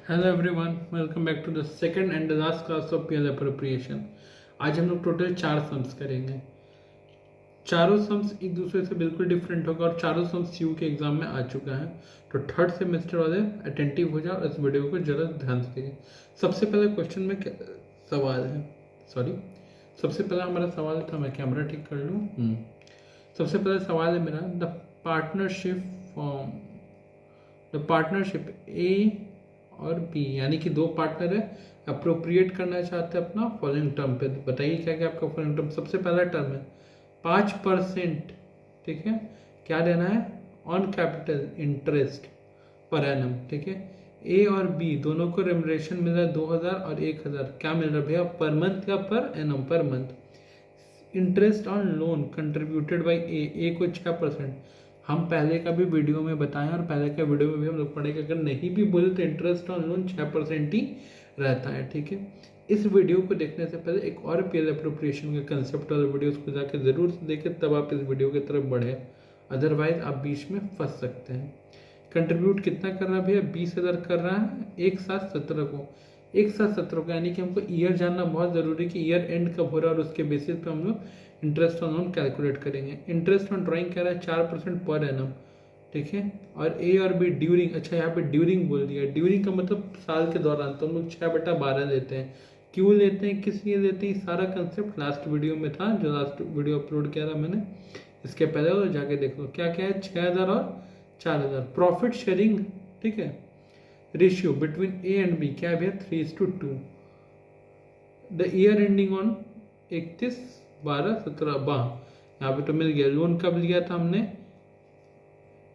Hello everyone, welcome back to the second and the last class of PL appropriation. आज हम लोग total 4 sums करेंगे। चारों sums एक दूसरे से बिल्कुल डिफरेंट होगा और चारों सम्स यू के एग्जाम में आ चुका है। तो थर्ड सेमेस्टर वाले अटेंटिव हो जाओ, इस वीडियो को जरा ध्यान से देखिए। सबसे पहले क्वेश्चन में सवाल है, सबसे पहला हमारा सवाल था, मैं कैमरा ठीक कर लूँ। सबसे पहला सवाल है मेरा, द पार्टनरशिप ए और बी यानी कि दो पार्टनर है, अप्रोप्रिएट करना चाहते हैं अपना फॉलोइंग टर्म पे। बताइए क्या क्या आपका फॉलोइंग टर्म। सबसे पहला टर्म है 5%, ठीक है, क्या देना है, on capital interest per annum, ठीक है। ए और बी दोनों को रेमुनरेशन मिल रहा है 2000 और 1000। क्या मिल रहा है भैया, पर मंथ या per annum? Per month. Interest on loan contributed by A को 6%। हम पहले का भी वीडियो में बताएं और पहले का वीडियो में भी हम लोग पढ़ेंगे, अगर नहीं भी बोले तो इंटरेस्ट ऑन लोन 6% ही रहता है, ठीक है। इस वीडियो को देखने से पहले एक और पीएल अप्रोप्रिएशन का कंसेप्ट वाला वीडियो उसको जाके जरूर से देखें, तब आप इस वीडियो की तरफ बढ़े, अदरवाइज आप बीच में फंस सकते हैं। कंट्रीब्यूट कितना कर रहा है भैया, 20,000 कर रहा है एक साथ 17 को। एक साथ 17 को यानी कि हमको ईयर जानना बहुत जरूरी है कि ईयर एंड कब हो रहा है, और उसके बेसिस पे हम लोग इंटरेस्ट ऑन लोन कैलकुलेट करेंगे। इंटरेस्ट ऑन ड्राइंग कह रहा है 4% पर एनम, ठीक है। और ए और बी ड्यूरिंग, अच्छा यहाँ पे ड्यूरिंग बोल दिया। ड्यूरिंग का मतलब साल के दौरान, तो हम लोग 6/12 लेते हैं। क्यों लेते हैं, किस लिए लेते हैं, सारा कंसेप्ट लास्ट वीडियो में था, जो लास्ट वीडियो अपलोड किया था मैंने। इसके पहले तो जाके देख लो क्या क्या है, 6000 और 4000। प्रॉफिट शेयरिंग, ठीक है। Ratio between A and B क्या है भैया, 3:2। The year ending on 31/12/17। यहाँ पे तो मिल गया। लोन कब लिया था हमने,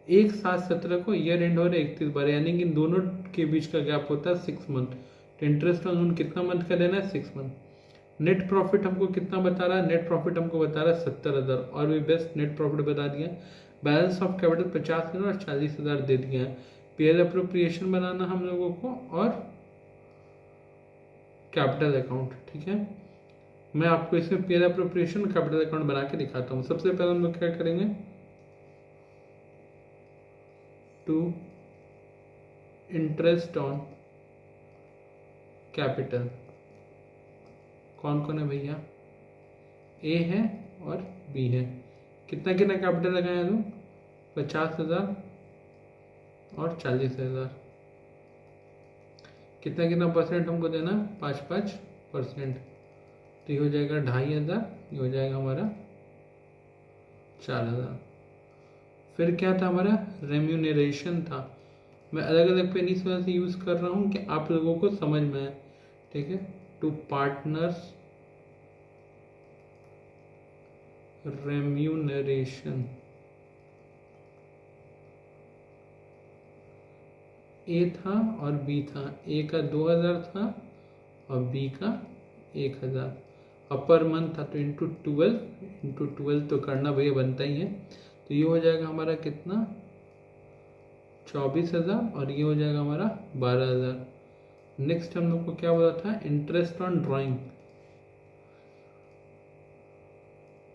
1/7/17 को, ईयर एंड हो रहा है 31/12, यानी कि इन दोनों के बीच का गैप होता है 6 मंथ। तो इंटरेस्ट ऑन लोन कितना मंथ का देना है, 6 मंथ। नेट प्रॉफिट हमको कितना बता रहा है, नेट प्रॉफिट हमको बता रहा है 70,000, और भी बेस्ट नेट प्रॉफिट बता दिया। बैलेंस ऑफ कैपिटल 50,000 और 40,000 दे दिया है। पीएल अप्रोप्रिएशन बनाना हम लोगों को और कैपिटल अकाउंट, ठीक है। मैं आपको इसमें पीएल अप्रोप्रिएशन कैपिटल अकाउंट बना के दिखाता हूँ। सबसे पहले हम लोग क्या करेंगे, टू इंटरेस्ट ऑन कैपिटल, कौन कौन है भैया, ए है और बी है। कितना कितना कैपिटल लगाए लोग, 50,000 और 40,000। कितना कितना परसेंट हमको देना, 5%। तो ये हो जाएगा 2,500, ये हो जाएगा हमारा 4,000। फिर क्या था हमारा, रेम्यूनरेशन था। मैं अलग अलग पेन इस वजह से यूज कर रहा हूँ कि आप लोगों को समझ में आए, ठीक है। टू पार्टनर्स रेम्यूनरेशन, ए था और बी था। ए का 2,000 था और बी का 1,000। अपर मंथ था तो इंटू 12 तो करना भैया बनता ही है। तो ये हो जाएगा हमारा कितना, 24,000, और ये हो जाएगा हमारा 12,000। नेक्स्ट हम लोग को क्या बोला था, interest on drawing,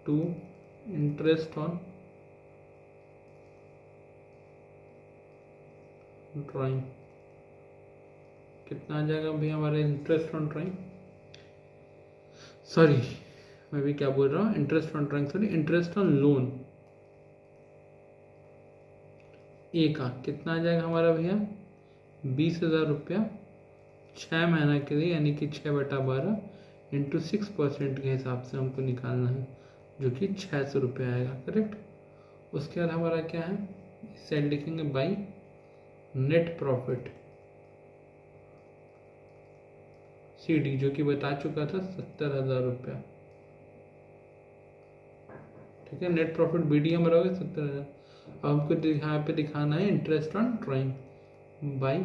to interest on drawing. कितना आ जाएगा भैया हमारा इंटरेस्ट ऑन ड्राइंग, सॉरी मैं भी क्या बोल रहा हूँ, interest on drawing sorry, interest on loan A का कितना आ जाएगा हमारा भैया, 20,000 रुपया 6 महीना के लिए, यानी कि 6/12 इंटू 6% के हिसाब से हमको निकालना है, जो कि 600 रुपया आएगा, करेक्ट। उसके बाद हमारा क्या है, इस साइड लिखेंगे बाई नेट प्रॉफिट CD, जो कि बता चुका था 70,000 रुपया, ठीक है। नेट प्रॉफिट BD हमारा होगा 70,000। अब हमको यहाँ पे दिखाना है interest on drawing by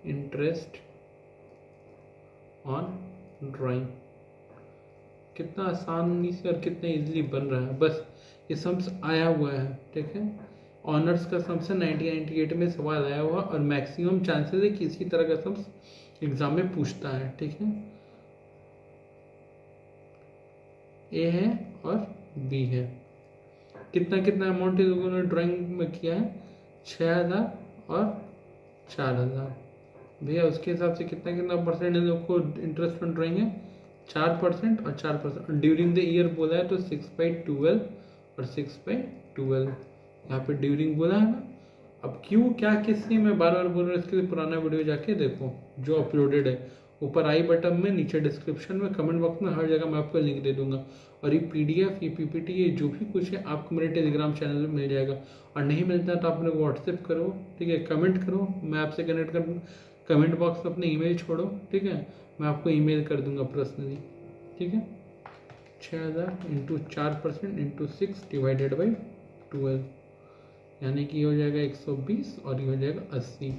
interest on drawing. कितना आसानी से और कितना इजीली बन रहा है, बस ये सम्स आया हुआ है, ठीक है। ऑनर्स का सम्स है, 1998 में सवाल आया हुआ, और मैक्सिमम चांसेस है कि इसी तरह का सम्स एग्जाम में पूछता है, ठीक है। ए है और बी है। कितना कितना अमाउंट इन लोगों ने ड्राइंग में किया है, 6,000 और 4,000। भैया उसके हिसाब से कितना कितना परसेंट इन लोग को इंटरेस्ट ऑन ड्राइंग है, 4% और 4%। ड्यूरिंग द ईयर बोला है तो 6/12 और 6/12 यहाँ पे ड्यूरिंग बोला है ना। अब क्यों क्या किस लिए मैं बार बार बोल रहा हूँ, इसके लिए पुराना वीडियो जाके देखो जो अपलोडेड है, ऊपर आई बटन में, नीचे डिस्क्रिप्शन में, कमेंट बॉक्स में, हर जगह मैं आपको लिंक दे दूंगा। और ये PDF, ये PPT, ये जो भी कुछ है आपको मेरे टेलीग्राम चैनल में मिल जाएगा। और नहीं मिलता तो आप मेरे को व्हाट्सएप करो, ठीक है, कमेंट करो, मैं आपसे कनेक्ट कर, कमेंट बॉक्स में अपने ईमेल छोड़ो, ठीक है, मैं आपको ईमेल कर दूंगा पर्सनली, ठीक है। 6000 इंटू 4% इंटू 6 डिवाइडेड बाई 12, यानी कि ये हो जाएगा 120 और ये हो जाएगा 80।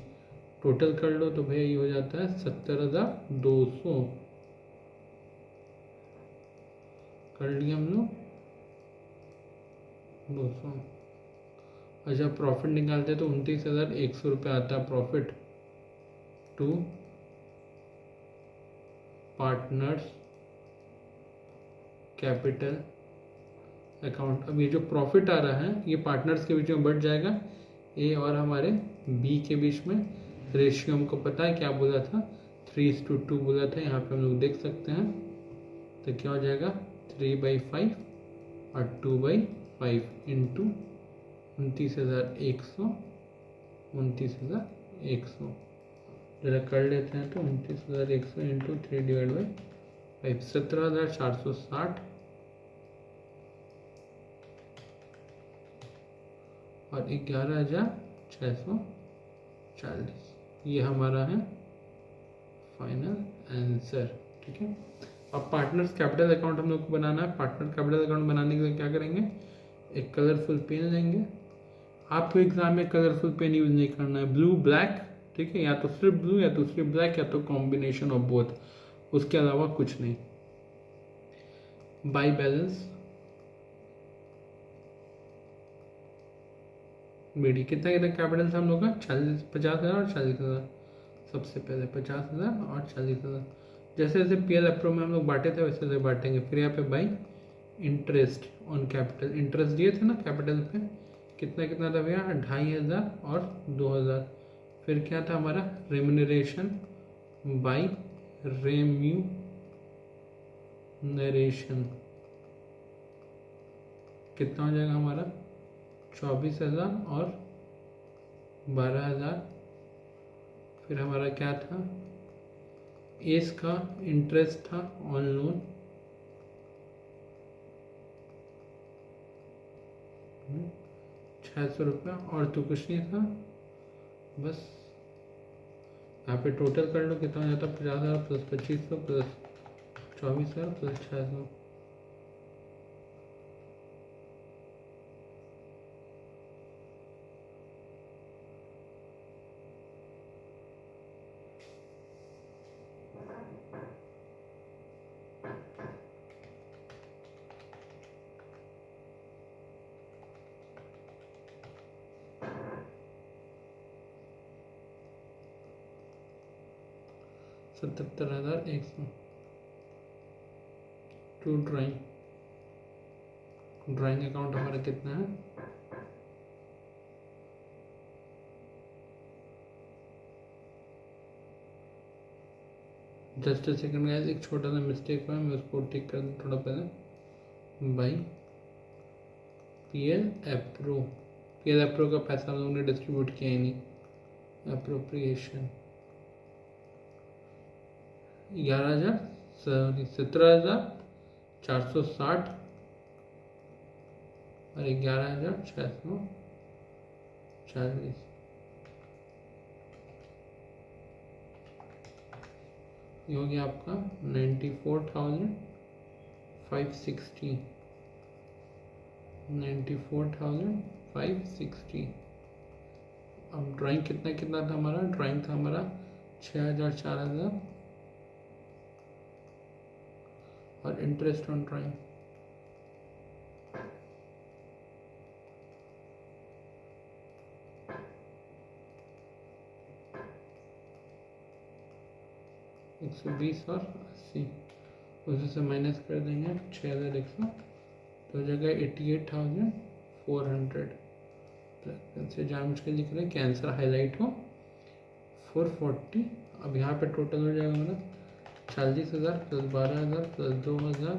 टोटल कर लो तो भैया ये हो जाता है 70,200। कर लिया हम लोग 200। अच्छा प्रॉफिट निकालते तो 29,100 रुपये आता है profit to partners capital account. अब ये जो प्रॉफिट आ रहा है ये पार्टनर्स के बीच में बढ़ जाएगा, ए और हमारे बी के बीच में। रेशियो हमको पता है क्या बोला था, 3:2 बोला था, यहाँ पे हम लोग देख सकते हैं। तो क्या हो जाएगा 3/5 और 2/5 इंटू 29,100, 29,100 जरा कर लेते हैं। तो 29,100 इंटू 3/5 17,460 और 11,640, ये हमारा है फाइनल आंसर, ठीक है। अब पार्टनर्स कैपिटल अकाउंट हम लोग को बनाना है। पार्टनर कैपिटल अकाउंट बनाने के लिए क्या करेंगे, एक कलरफुल पेन लेंगे। आपको एग्जाम में कलरफुल पेन यूज नहीं करना है, ब्लू ब्लैक, ठीक है, या तो सिर्फ ब्लू या तो सिर्फ ब्लैक या तो कॉम्बिनेशन ऑफ बोथ, उसके अलावा कुछ नहीं। बाय बैलेंस बीडी कितना कितना कैपिटल था हम लोग का, 50,000 और 40,000। सबसे पहले 50,000 और 40,000। जैसे जैसे PL अप्रो में हम लोग बांटे थे वैसे वैसे बांटेंगे। फिर यहाँ पे by interest on capital, interest दिए थे ना कैपिटल पे, कितना कितना था भैया, 2,500 और 2,000। फिर क्या था हमारा रेम्यूनरेशन बाई रेम्यूनरेशन, कितना हो जाएगा हमारा 24,000 और 12,000। फिर हमारा क्या था, एस का इंटरेस्ट था ऑन लोन, 600 रुपया, और तो कुछ नहीं था बस। यहाँ पे टोटल कर लो कितना हो जाता, 50,000 plus 2500 plus 24,000 plus 600। $77,100 to drawing account हमारा कितना है, जस्ट सेकंड गाइस, एक छोटा सा मिस्टेक हुआ है, मैं उसको ठीक कर दूँ थोड़ा पहले। बाई PL अप्रो का पैसा हम लोगों ने डिस्ट्रीब्यूट किया ही नहीं, अप्रोप्रिएशन 17,460 और 11,640। ये हो गया आपका 94,560, 94,560। अब ड्राइंग कितना कितना था हमारा, ड्राइंग था हमारा 6,000 4,000 और इंटरेस्ट ऑन ड्राइंग 120 और 80, उसी से माइनस कर देंगे 6,100 तो हो जाएगा 88,400। से जान मुझ के लिख रहे हैं कि आंसर हाईलाइट हो 440 अब यहाँ पे टोटल हो जाएगा हमारा 40,000 प्लस 12,000 प्लस 2,000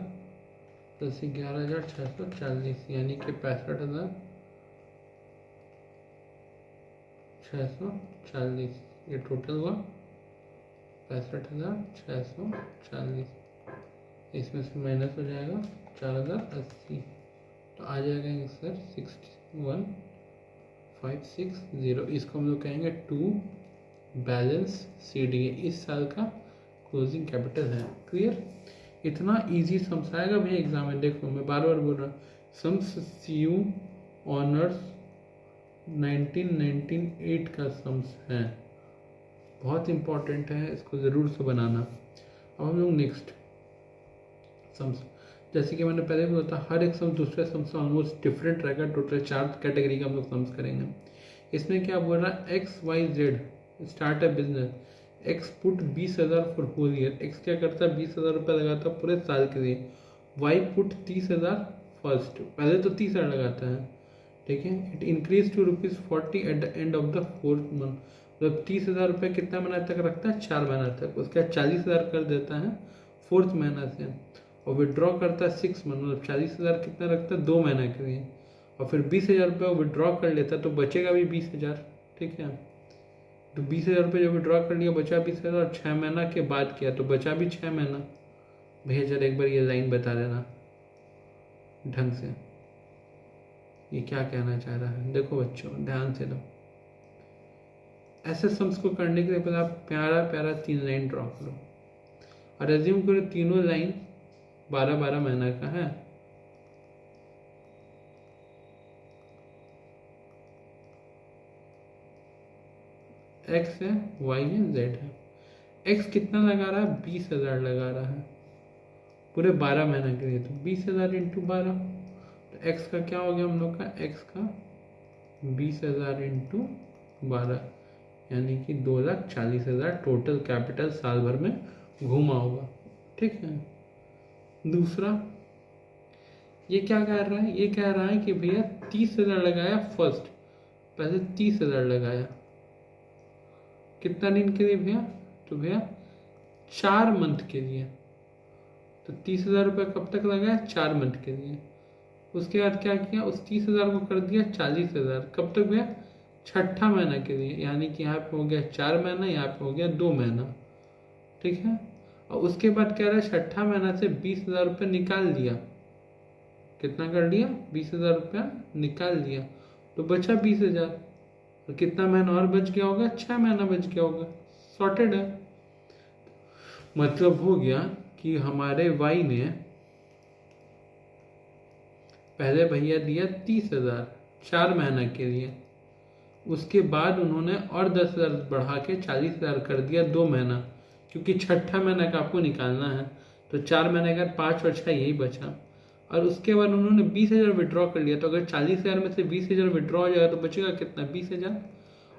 प्लस 11,640, यानी कि 65,640, ये टोटल हुआ 65,640। इसमें से माइनस हो जाएगा 4,080, तो आ जाएगा आंसर 61,560। इसको हम लोग कहेंगे टू बैलेंस CDA, इस साल का क्लोजिंग कैपिटल है। क्लियर? इतना इजी सम्स आएगा भैया एग्जाम में। देखो मैं बार बार बोल रहा हूँ, सम्स CU ऑनर्स 1998 का सम्स है, बहुत इंपॉर्टेंट है, इसको ज़रूर से बनाना। अब हम लोग नेक्स्ट सम्स, जैसे कि मैंने पहले भी बताया, हर एक सम दूसरे सम से ऑलमोस्ट डिफरेंट रहेगा। टोटल 4 कैटेगरी का हम लोग सम्स करेंगे। इसमें क्या बोल रहा है, XYZ start a business, X put 20,000 for whole year. X क्या करता है, 20,000 रुपये लगाता है पूरे साल के लिए। Y पुट 30,000 फर्स्ट, पहले तो 30,000 लगाता है, ठीक है। It increase to ₹40 at the end of the 4th month, मतलब 30,000 रुपये कितना महीना तक रखता है, 4 महीना तक। उसके बाद 40,000 कर देता है 4th महीना से, और विड्रॉ करता है 6 मंथ, मतलब 40,000 कितना रखता है, 2 महीने के लिए। और फिर 20,000 रुपये विड्रॉ कर लेता है, तो बचेगा भी 20,000, ठीक है। तो 20,000 रुपये जो विड्रॉ कर लिया, बचा 20,000, और 6 महीना के बाद किया तो बचा भी 6 महीना। भैया जरा एक बार ये लाइन बता देना ढंग से, ये क्या कहना चाह रहा है। देखो बच्चों ध्यान से लो, ऐसे सम्स को करने के लिए पहले आप प्यारा प्यारा 3 लाइन ड्रॉ करो, और एज्यूम करो तीनों लाइन 12-12 महीना का है। X है, Y है, Z है। X कितना लगा रहा है, 20,000 लगा रहा है पूरे 12 महीने के लिए, तो 20,000 इंटू 12, तो X का क्या हो गया हम लोग का, X का 20,000 इंटू 12, यानी कि 2,40,000 टोटल कैपिटल साल भर में घूमा होगा, ठीक है। दूसरा ये क्या कह रहा है, ये कह रहा है कि भैया 30,000 लगाया फर्स्ट, पहले 30,000 लगाया, कितना दिन के लिए भैया, तो भैया 4 मंथ के लिए। तो 30,000 रुपये कब तक लगाया, 4 मंथ के लिए। उसके बाद क्या किया, उस 30,000 को कर दिया 40,000, कब तक भैया, 6ठा महीना के लिए, यानी कि यहाँ पे हो गया 4 महीना, यहाँ पे हो गया 2 महीना, ठीक है। और उसके बाद कह रहा है 6ठा महीना से 20,000 रुपये निकाल दिया, कितना कर दिया, 20,000 रुपया निकाल दिया, तो बचा 20,000, और कितना महीना और बच गया होगा, 6 महीना बच गया होगा, सॉर्टेड है। मतलब हो गया कि हमारे Y ने पहले भैया दिया 30,000 4 महीना के लिए, उसके बाद उन्होंने और 10,000 बढ़ा के 40,000 कर दिया 2 महीना, क्योंकि 6ठा महीना का आपको निकालना है, तो 4 महीने का 5 और 6 यही बचा। और उसके बाद उन्होंने 20,000 विड्रॉ कर लिया, तो अगर 40,000 में से 20,000 विड्रॉ हो जाएगा तो बचेगा कितना, 20,000।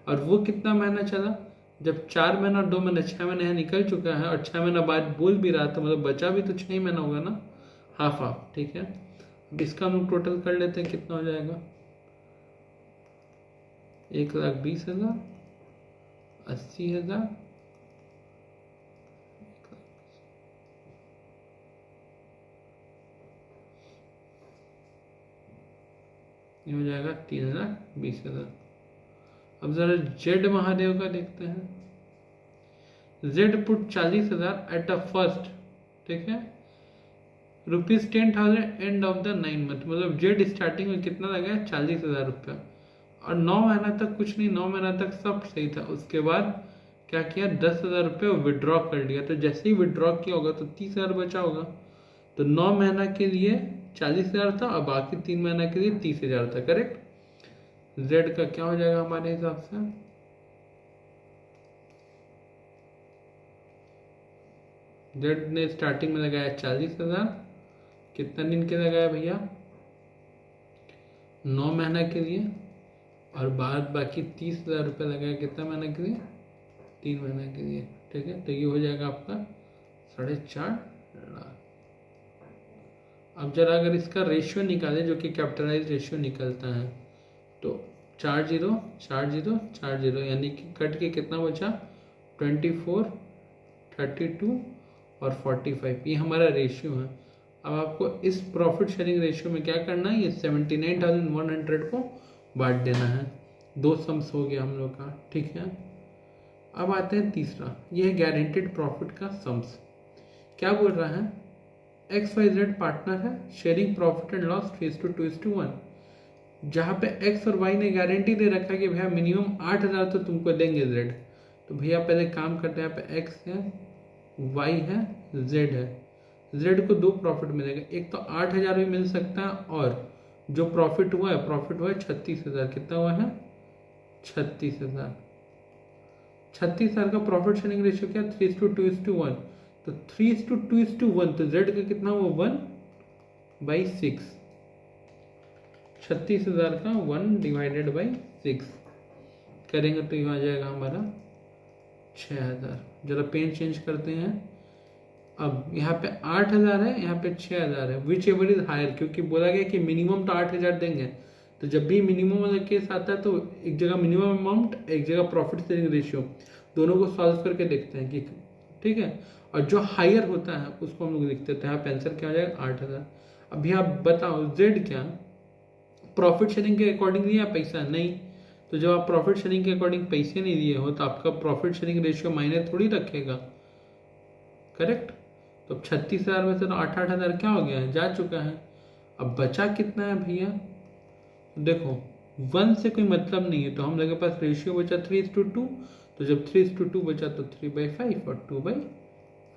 और वो कितना महीना चला, जब 4 महीना और 2 महीने 6 महीने यहाँ निकल चुका है, और 6 महीना बाद बोल भी रहा था, मतलब बचा भी तो 6 ही महीना होगा ना, हाफ हाफ, ठीक है। अब इसका हम लोग टोटल कर लेते हैं, कितना हो जाएगा, 1,20,000, 80,000, ये हो जाएगा 3,20,000। अब जरा जेड महादेव का देखते हैं। Z put 40,000 at a first, ठीक है, ₹10,000 एंड ऑफ द 9 मंथ, मतलब जेड स्टार्टिंग में कितना लगाया, 40,000 रुपया, और 9 महीना तक कुछ नहीं, 9 महीना तक सब सही था। उसके बाद क्या किया, 10,000 रुपये विड्रॉ कर लिया, तो जैसे ही विड्रॉ किया होगा तो 30,000 बचा होगा, तो 9 महीना के लिए 40,000 था, और बाकी 3 महीना के लिए 30,000 था, करेक्ट। जेड का क्या हो जाएगा हमारे हिसाब से, जेड ने स्टार्टिंग में लगाया 40,000, कितना दिन के लगाया भैया, 9 महीना के लिए, और बाद बाकी 30,000 रुपये लगाया कितना महीने के लिए, 3 महीने के लिए, ठीक है। तो ये हो जाएगा आपका 4.5 लाख। अब जरा अगर इसका रेशियो निकाले, जो कि कैपिटलाइज रेशियो निकलता है, तो 4 0 4 0 4 0, यानी कि कट के कितना बचा, 24, 32 और 45, ये हमारा रेशियो है। अब आपको इस प्रॉफिट शेयरिंग रेशियो में क्या करना है, ये 79,100 को बांट देना है। 2 सम्स हो गया हम लोग का, ठीक है। अब आते हैं तीसरा, ये है गारंटेड प्रॉफिट का सम्स। क्या बोल रहा है, XYZ पार्टनर है, शेयरिंग प्रॉफिट एंड लॉस 3:2:1। जहाँ पे X और Y ने गारंटी दे रखा है कि भैया मिनिमम 8,000 तो तुमको देंगे Z, तो भैया पहले काम करते हैं, यहाँ पे X है, Y है, Z है। Z को 2 प्रॉफिट मिलेगा, एक तो 8,000 भी मिल सकता है, और जो प्रॉफिट हुआ है 36,000। कितना हुआ है, 36,000। 36,000 का प्रॉफिट शेयरिंग रेशियो क्या, 3:2:1। तो 3:2:1, तो Z का कितना हुआ, 1/6। 36,000 का 1/6 करेंगे तो ये आ जाएगा हमारा 6,000। जरा पेन चेंज करते हैं। अब यहाँ पे 8,000 है, यहाँ पे 6,000 है, विच एवर इज हायर, क्योंकि बोला गया कि मिनिमम तो 8,000 देंगे। तो जब भी मिनिमम वाला केस आता है तो एक जगह मिनिमम अमाउंट, एक जगह प्रॉफिट शेयरिंग रेशियो, दोनों को सॉल्व करके देखते हैं कि ठीक है। और जो हायर होता है उसको हम लोग लिखते हैं, यहाँ पे आंसर क्या हो जाएगा, 8,000। अभी आप बताओ जेड क्या प्रॉफिट शेयरिंग के अकॉर्डिंग दिया पैसा नहीं, तो जब आप प्रॉफिट शेयरिंग के अकॉर्डिंग पैसे नहीं दिए हो तो आपका प्रॉफिट शेयरिंग रेशियो मायने थोड़ी रखेगा, करेक्ट। तो 36,000 में से तो 8,000 क्या हो गया है, जा चुका है। अब बचा कितना है भैया, देखो 1 से कोई मतलब नहीं है, तो हम लोग के पास रेशियो बचा 3:2। तो जब 3:2 बचा तो 3/5 और 2/5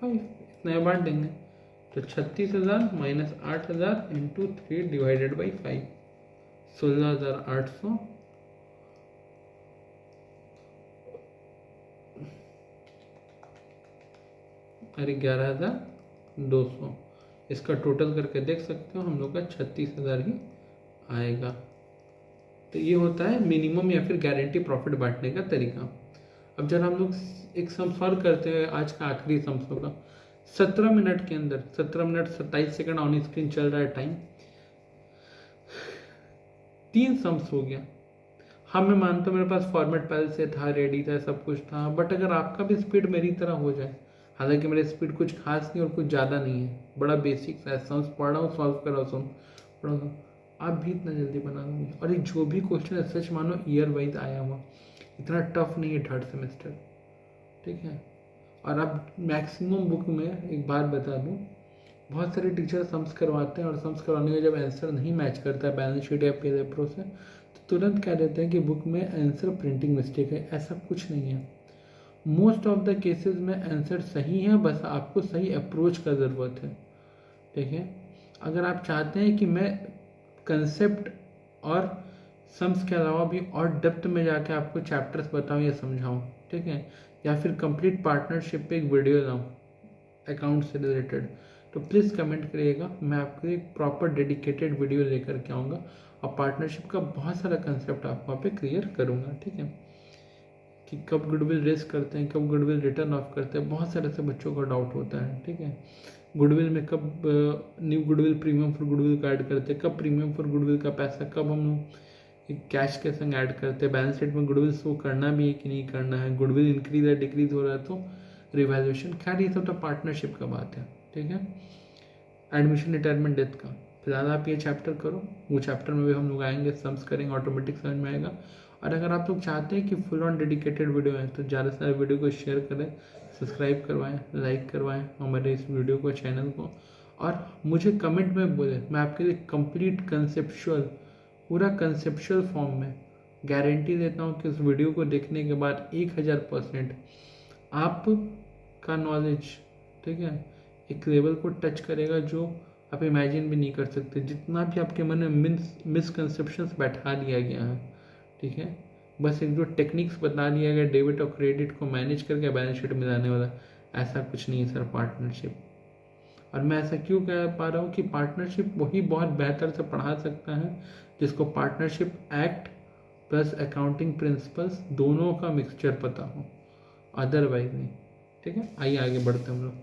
इतना बांट देंगे। तो 36,000 माइनस 8,000 इंटू 3/5, 16,800 और 11,200। इसका टोटल करके देख सकते हो, हम लोग का 36,000 ही आएगा। तो ये होता है मिनिमम या फिर गारंटी प्रॉफिट बांटने का तरीका। अब जब हम लोग एक सम सॉल्व करते हैं, आज का आखिरी सम होगा 17 मिनट के अंदर, 17 मिनट 27 सेकंड ऑन स्क्रीन चल रहा है टाइम, 3 सम्स हो गया। हाँ मैं मानता हूँ मेरे पास फॉर्मेट पहले से था, रेडी था, सब कुछ था, बट अगर आपका भी स्पीड मेरी तरह हो जाए, हालांकि मेरी स्पीड कुछ खास नहीं और कुछ ज़्यादा नहीं है, बड़ा बेसिक सा सम्स पढ़ रहा हूँ, सॉल्व कर रहा हूँ, पढ़ रहा हूँ, आप भी इतना जल्दी बना दोगे। और ये जो भी क्वेश्चन है सच मानो ईयर वाइज आया हुआ, इतना टफ नहीं है 3rd सेमेस्टर, ठीक है। और अब मैक्सिमम बुक में एक बात बता दूँ, बहुत सारे टीचर सम्स करवाते हैं और सम्स करवाने में जब आंसर नहीं मैच करता है बैलेंस शीट या पे प्रो से, तो तुरंत कह देते हैं कि बुक में आंसर प्रिंटिंग मिस्टेक है। ऐसा कुछ नहीं है, मोस्ट ऑफ द केसेस में आंसर सही है, बस आपको सही अप्रोच का ज़रूरत है, ठीक है। अगर आप चाहते हैं कि मैं कंसेप्ट और सम्स के अलावा भी और डेप्थ में जाके आपको चैप्टर्स बताऊं या समझाऊं, ठीक है, या फिर कंप्लीट पार्टनरशिप पे एक वीडियो लाऊं अकाउंट से रिलेटेड, तो प्लीज़ कमेंट करिएगा, मैं आपको एक प्रॉपर डेडिकेटेड वीडियो लेकर के आऊँगा और पार्टनरशिप का बहुत सारा कंसेप्ट आपको वहाँ पे क्लियर करूँगा, ठीक है। कि कब गुडविल रेस करते हैं, कब गुडविल रिटर्न ऑफ करते हैं, बहुत सारे से बच्चों का डाउट होता है, ठीक है। गुडविल में कब new goodwill premium for goodwill का ऐड करते हैं, कब प्रीमियम फॉर गुडविल का पैसा कब हम लोग कैश के संग ऐड करते हैं, बैलेंस शीट में गुडविल शो करना भी है कि नहीं करना है, गुडविल इंक्रीज या डिक्रीज हो रहा है तो रिवैल्यूएशन, खैर ये सब तो पार्टनरशिप का बात है, ठीक है। एडमिशन रिटायरमेंट डेथ का फिलहाल आप ये चैप्टर करो, वो चैप्टर में भी हम लोग आएंगे, सम्स करेंगे, ऑटोमेटिक समझ में आएगा। और अगर आप लोग चाहते हैं कि फुल ऑन डेडिकेटेड वीडियो है तो ज़्यादा से ज़्यादा वीडियो को शेयर करें, सब्सक्राइब करवाएं, लाइक करवाएं हमारे इस वीडियो को, चैनल को, और मुझे कमेंट में बोले, मैं आपके लिए कंप्लीट कंसेप्चुअल, पूरा कंसेप्चुअल फॉर्म में गारंटी देता हूँ कि उस वीडियो को देखने के बाद 1000% आपका नॉलेज, ठीक है, एक लेवल को टच करेगा जो आप इमेजिन भी नहीं कर सकते। जितना भी आपके मन में मिसकंसेप्शंस बैठा दिया गया है, ठीक है, बस एक जो टेक्निक्स बता दिया गया डेबिट और क्रेडिट को मैनेज करके बैलेंस शीट में लाने वाला, ऐसा कुछ नहीं है सर पार्टनरशिप। और मैं ऐसा क्यों कह पा रहा हूँ कि पार्टनरशिप वही बहुत बेहतर से पढ़ा सकता है जिसको partnership act plus accounting principles दोनों का मिक्सचर पता हो, अदरवाइज नहीं, ठीक है। आइए आगे बढ़ते हम लोग।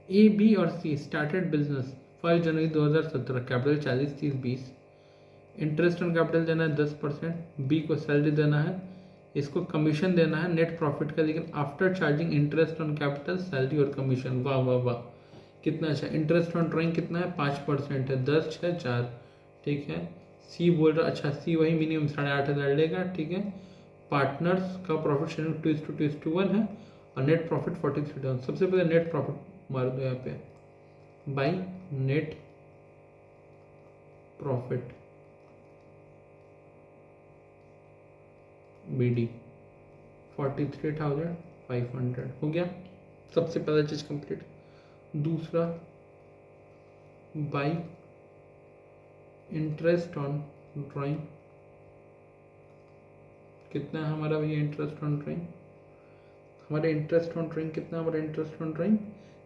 ए, बी और C started business 1 January 2017, capital 40, 30, 20, interest on capital देना है 10%, बी को सैलरी देना है इसको कमीशन देना है नेट प्रॉफिट का, लेकिन after charging interest on capital, salary और कमीशन। वाह वाह वाह, कितना अच्छा। इंटरेस्ट ऑन ड्राइंग कितना है, 5% है, 10 6 4, ठीक है। सी बोल रहा, अच्छा सी वही मिनिमम 8,500 लेगा, ठीक है। पार्टनर्स का प्रॉफिट शेयरिंग 2:1 है और नेट प्रॉफिट 43। सबसे पहले नेट प्रॉफिट मार दो यहाँ पे, बाई नेट प्रॉफिट BD 43,500 हो गया। सबसे पहला चीज कंप्लीट। दूसरा, बाई इंटरेस्ट ऑन ड्राइंग, कितना है हमारा भैया इंटरेस्ट ऑन ड्राइंग, हमारा इंटरेस्ट ऑन ड्राइंग कितना, हमारा इंटरेस्ट ऑन ड्राइंग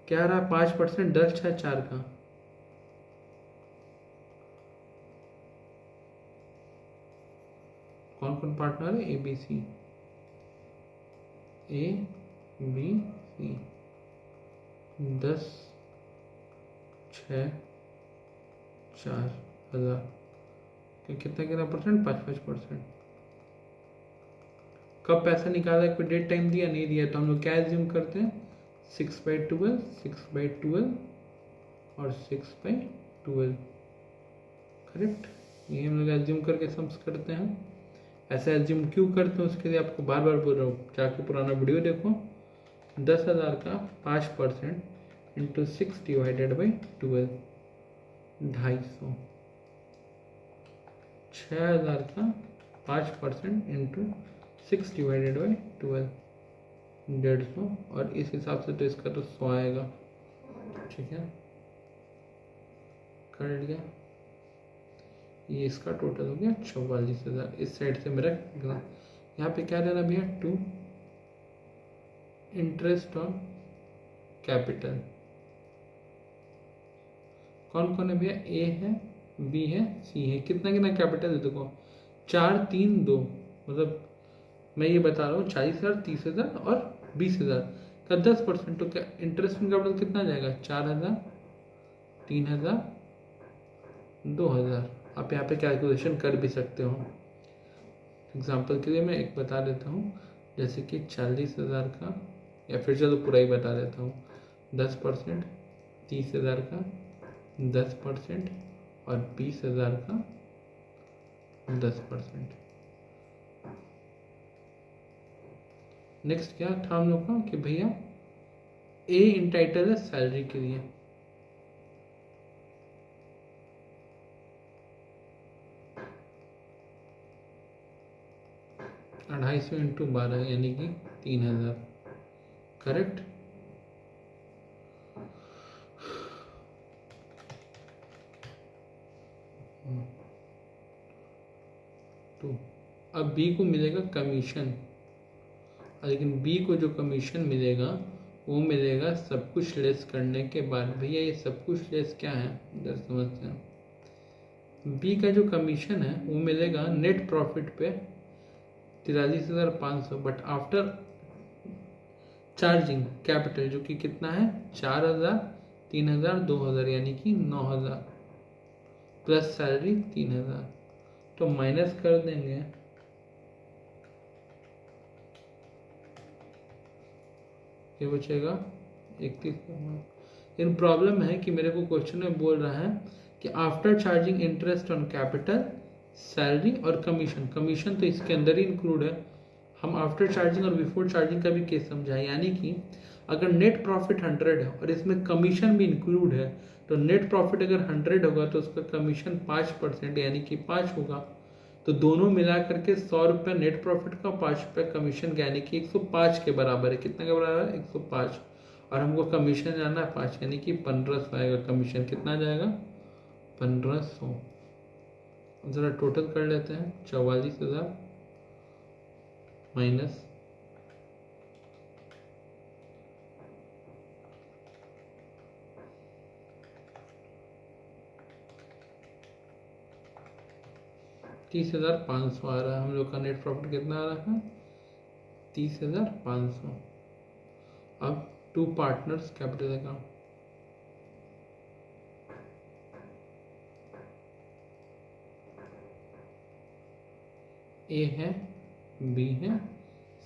क्या रहा, 5%, 10 6 4 का। कौन कौन पार्टनर है, ABC, ABC 10 6 4,000, कितना परसेंट, 5%। कब पैसा निकाला, कोई डेट टाइम दिया नहीं दिया, तो हम लोग क्या एज्यूम करते हैं, 6/12 6/12 और 6/12, करेक्ट। ये हम लोग एज्यूम करके सम्स करते हैं। ऐसा एज्यूम क्यों करते हैं, उसके लिए आपको बार बार बोल रहा हूँ, जाके पुराना वीडियो देखो। 10,000 का 5% इंटू 6 डिवाइडेड बाई 12, 250। 6,000 का 5% इंटू 6 डिवाइडेड बाई 12, 150। और इस हिसाब से तो इसका तो 100 आएगा, ठीक है, कर लिया। ये इसका टोटल हो गया 44,000। इस साइड से मेरा यहाँ पे क्या लेना भैया, 2 इंटरेस्ट ऑन कैपिटल। कौन कौन है भैया, A है, B है, C है। कितना कितना कैपिटल है, देखो 4 3 2, मतलब मैं ये बता रहा हूँ 40,000 30,000 और 20,000 का 10%, तो क्या इंटरेस्ट ऑन कैपिटल कितना जाएगा, 4,000 3,000 2,000। आप यहाँ पे कैलकुलेशन कर भी सकते हो। एग्जाम्पल के लिए मैं एक बता देता हूँ, जैसे कि 40,000 का, या फिर चलो पूरा ही बता देता हूँ, 10%, 30,000 का 10% और 20,000 का 10%। नेक्स्ट क्या था हम लोग का, कि भैया A इंटाइटल है सैलरी के लिए, $250 इंटू 12 यानी कि 3,000, करेक्ट। तो अब B को मिलेगा कमीशन, लेकिन B को जो कमीशन मिलेगा वो मिलेगा सब कुछ लेस करने के बाद। भैया ये सब कुछ लेस क्या है, इधर समझते हैं। B का जो कमीशन है वो मिलेगा नेट प्रॉफिट पे 43,500, बट आफ्टर चार्जिंग कैपिटल, जो कि कितना है 4,000 3,000 2,000 यानी कि 9,000 प्लस सैलरी 3,000, तो माइनस कर देंगे, ये बचेगा 31। इन प्रॉब्लम है कि मेरे को क्वेश्चन में बोल रहा है कि after charging interest on capital, salary और कमीशन, कमीशन तो इसके अंदर ही इंक्लूड है। हम आफ्टर चार्जिंग और बिफोर चार्जिंग का भी केस समझाए, यानी कि अगर नेट प्रॉफिट 100 है और इसमें कमीशन भी इंक्लूड है, तो नेट प्रॉफिट अगर 100 होगा तो उसका कमीशन 5% यानी कि 5 होगा। तो दोनों मिला करके 100 रुपये नेट प्रॉफिट का, 5 रुपये कमीशन का, यानी कि 105 के बराबर है। कितना के बराबर है, 105। और हमको कमीशन जाना है 5, यानी कि 1,500 आएगा कमीशन। कितना जाएगा, 1,500। जरा टोटल कर लेते हैं, 44,000 माइनस 30,500 आ रहा है। हम लोग का नेट प्रॉफिट कितना आ रहा है, 30,500। अब 2 पार्टनर्स कैपिटल अकाउंट, A है, B है,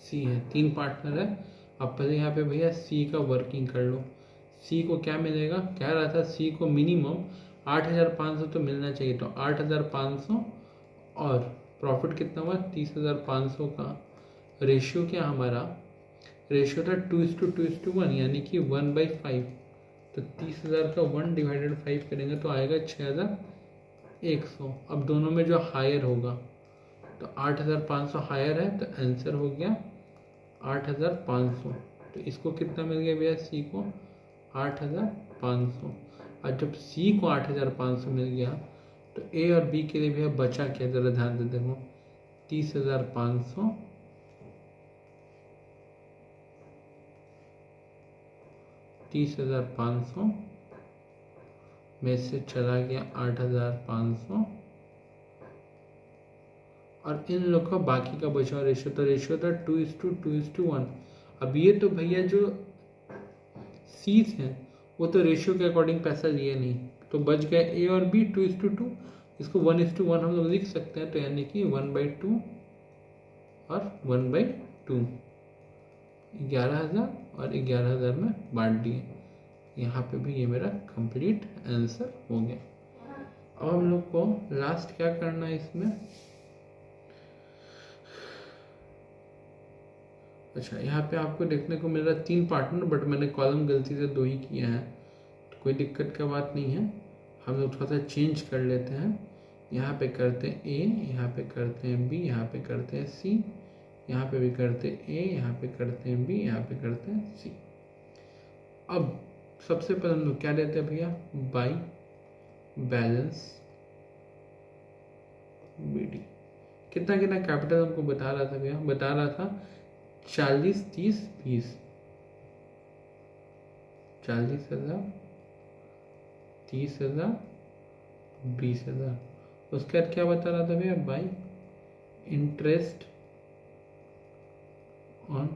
सी है, 3 पार्टनर है। अब पहले यहाँ पे भैया सी का वर्किंग कर लो। सी को क्या मिलेगा, कह रहा था सी को मिनिमम 8,500 तो मिलना चाहिए, तो 8,500 और प्रॉफिट कितना हुआ 30,500 का। रेशियो क्या हमारा, रेशियो था 2:2:1 यानी कि 1/5। तो 30,000 का 1 डिवाइडेड 5 करेंगे तो आएगा 6,100। अब दोनों में जो हायर होगा, तो 8,500 हायर है तो आंसर हो गया 8,500। तो इसको कितना मिल गया भैया, सी को 8,500। और जब सी को 8,500 मिल गया तो ए और बी के लिए भैया बचा क्या, जरा ध्यान से देखो, 30,500 30,500 में से चला गया 8,500 और इन लोग का बाकी का बचा रेशियो, तो रेशियो था 2:2:1। अब ये तो भैया जो सी हैं वो तो रेशियो के अकॉर्डिंग पैसा लिए नहीं, तो बच गया ए और बी 2:2। इसको 1:1 हम लोग लिख सकते हैं, तो यानी कि 1/2 और 1/2, 11,000 और 11,000 में बांट दिए। यहाँ पे भी ये मेरा कंप्लीट आंसर हो गया। अब हम लोग को लास्ट क्या करना है इसमें, अच्छा यहाँ पे आपको देखने को मिल रहा है 3 पार्टनर, बट मैंने कॉलम गलती से 2 ही किया है, तो कोई दिक्कत का बात नहीं है। हम लोग थोड़ा सा चेंज कर लेते हैं, यहाँ पे करते हैं ए, यहाँ पे करते हैं बी, यहाँ पे करते हैं सी, यहाँ पे भी करते हैं ए, यहाँ पे करते हैं बी, यहाँ पे करते हैं सी। अब सबसे पहले हम लोग क्या लेते हैं भैया, बाई बैलेंस बीडी। कितना कितना कैपिटल हमको बता रहा था भैया, बता रहा था 40, 30, 20, 40,000, 30,000, 20,000। उसके बाद क्या बता रहा था भैया, बाई इंटरेस्ट ऑन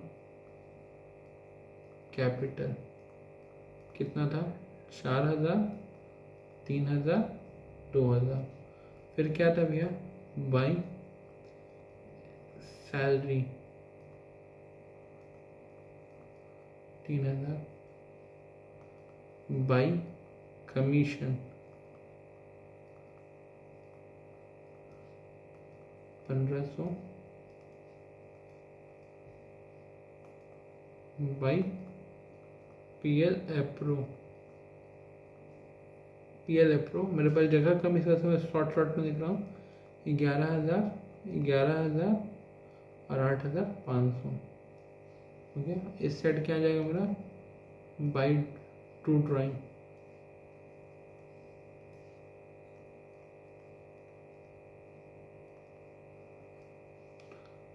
कैपिटल। कितना था, 4,000, 3,000, 2,000। फिर क्या था भैया, by salary 3,000, by commission 1,500, by PL appro. PL appro मेरे पास जगह कम, इस वजह से मैं शॉर्ट में लिख रहा हूँ, 11,000, 11,000 और 8,500 हो गया। इस सेट क्या आ जाएगा मेरा, बाई टू ड्राइंग।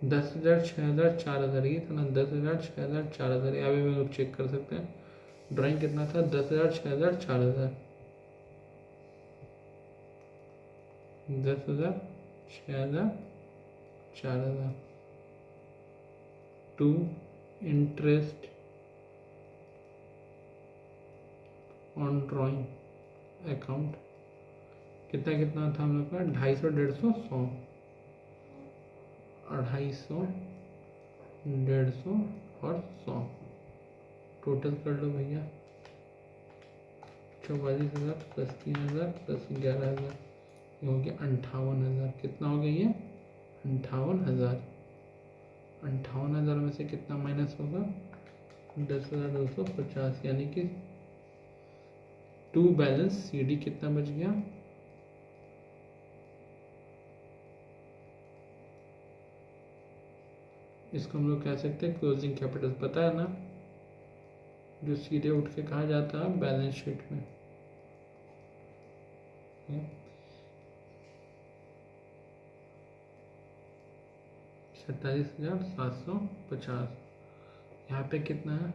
दस हजार, 6,000, 4,000, ये था ना, 10,000, 6,000, 4,000। यहाँ भी हम लोग चेक कर सकते हैं ड्राइंग कितना था, 10,000, 6,000, 4,000, 10,000, 6,000, 4,000। To interest on drawing account कितना कितना था हम लोग का, 250, 150, 100, 250, 150 और 100। टोटल कर लो भैया, 44,000 प्लस 3,000 प्लस 11,000, ये हो गया 58,000। कितना हो गया ये, 58,000। 58,000 में से कितना माइनस होगा, 10,250, यानी कि टू बैलेंस सीडी कितना बच गया, इसको हम लोग कह सकते हैं क्लोजिंग कैपिटल। पता है ना, जो सीधे उठ के कहा जाता है बैलेंस शीट में। 47,750। यहाँ पे कितना है,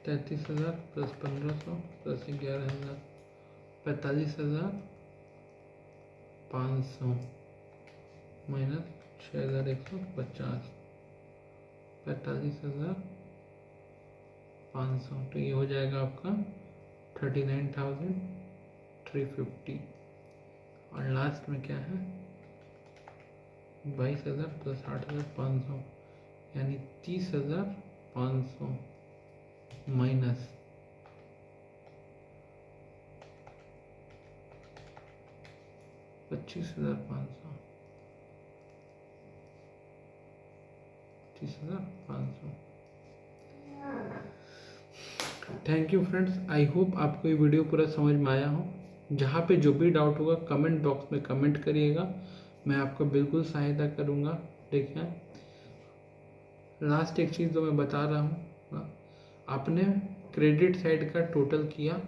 33,000 प्लस 1,500 प्लस 11,000, 45,500 माइनस 6,150, 45,500। तो ये हो जाएगा आपका 39,350। और लास्ट में क्या है, 22,000 प्लस 8,500, यानी 30,500 minus 25,500, 30,500। Thank you friends, I hope आपको ये वीडियो पूरा समझ में आया हो। जहाँ पे जो भी डाउट होगा कमेंट बॉक्स में कमेंट करिएगा, मैं आपको बिल्कुल सहायता करूँगा। ठीक है, लास्ट एक चीज़ जो मैं बता रहा हूँ, आपने क्रेडिट साइड का टोटल किया,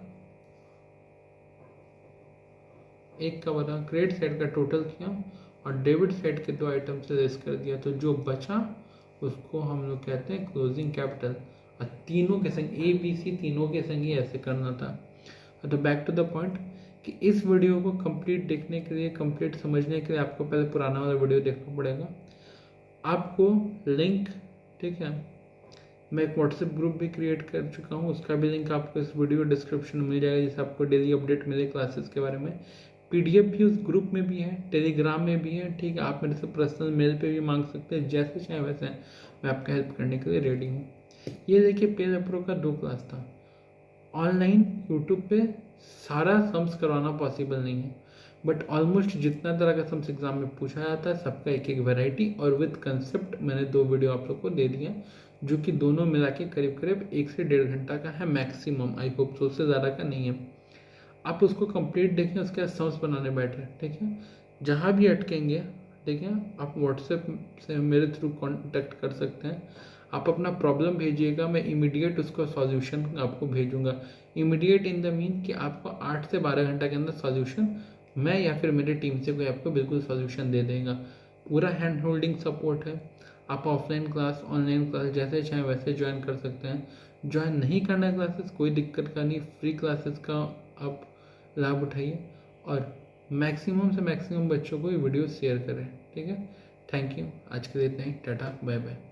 एक का बना क्रेडिट साइड का टोटल किया और डेबिट साइड के 2 आइटम से लेस कर दिया, तो जो बचा उसको हम लोग कहते हैं क्लोजिंग कैपिटल। और तीनों के संग ABC तीनों के संग ही ऐसे करना था। तो बैक टू द पॉइंट कि इस वीडियो को कंप्लीट देखने के लिए, कंप्लीट समझने के लिए आपको पहले पुराना वाला वीडियो देखना पड़ेगा। आपको लिंक, ठीक है, मैं एक व्हाट्सएप ग्रुप भी क्रिएट कर चुका हूँ, उसका भी लिंक आपको इस वीडियो डिस्क्रिप्शन में मिल जाएगा, जिससे आपको डेली अपडेट मिले क्लासेस के बारे में। PDF भी उस ग्रुप में भी है, टेलीग्राम में भी है। ठीक है, आप मेरे से पर्सनल मेल पे भी मांग सकते हैं, जैसे चाहे वैसे मैं आपका हेल्प करने के लिए रेडी हूँ। ये देखिए, पेज प्रो का 2 क्लास था। ऑनलाइन यूट्यूब पे सारा सम्स करवाना पॉसिबल नहीं है, बट ऑलमोस्ट जितना तरह का सम्स एग्जाम में पूछा जाता है सबका एक एक वैरायटी और विद कंसेप्ट मैंने 2 वीडियो आप लोग को दे दिया, जो कि दोनों मिला के करीब करीब 1 से 1.5 घंटा का है मैक्सिमम। आई होप तो उससे ज़्यादा का नहीं है। आप उसको कंप्लीट देखें, उसके बाद सम्स बनाने बैठे। ठीक है, जहाँ भी अटकेंगे, ठीक है, आप व्हाट्सएप से मेरे थ्रू कांटेक्ट कर सकते हैं। आप अपना प्रॉब्लम भेजिएगा, मैं इमीडिएट उसका सॉल्यूशन आपको भेजूंगा। इमीडिएट इन द मीन कि आपको 8 से 12 घंटा के अंदर सॉल्यूशन मैं या फिर मेरी टीम से कोई आपको बिल्कुल सॉल्यूशन दे देगा। पूरा हैंड होल्डिंग सपोर्ट है। आप ऑफलाइन क्लास, ऑनलाइन क्लास जैसे चाहे वैसे ज्वाइन कर सकते हैं। ज्वाइन नहीं करना है क्लासेस, कोई दिक्कत का नहीं, फ्री क्लासेस का आप लाभ उठाइए और मैक्सिमम से मैक्सिमम बच्चों को ये वीडियो शेयर करें। ठीक है, थैंक यू, आज के लिए इतना ही, टाटा बाय बाय।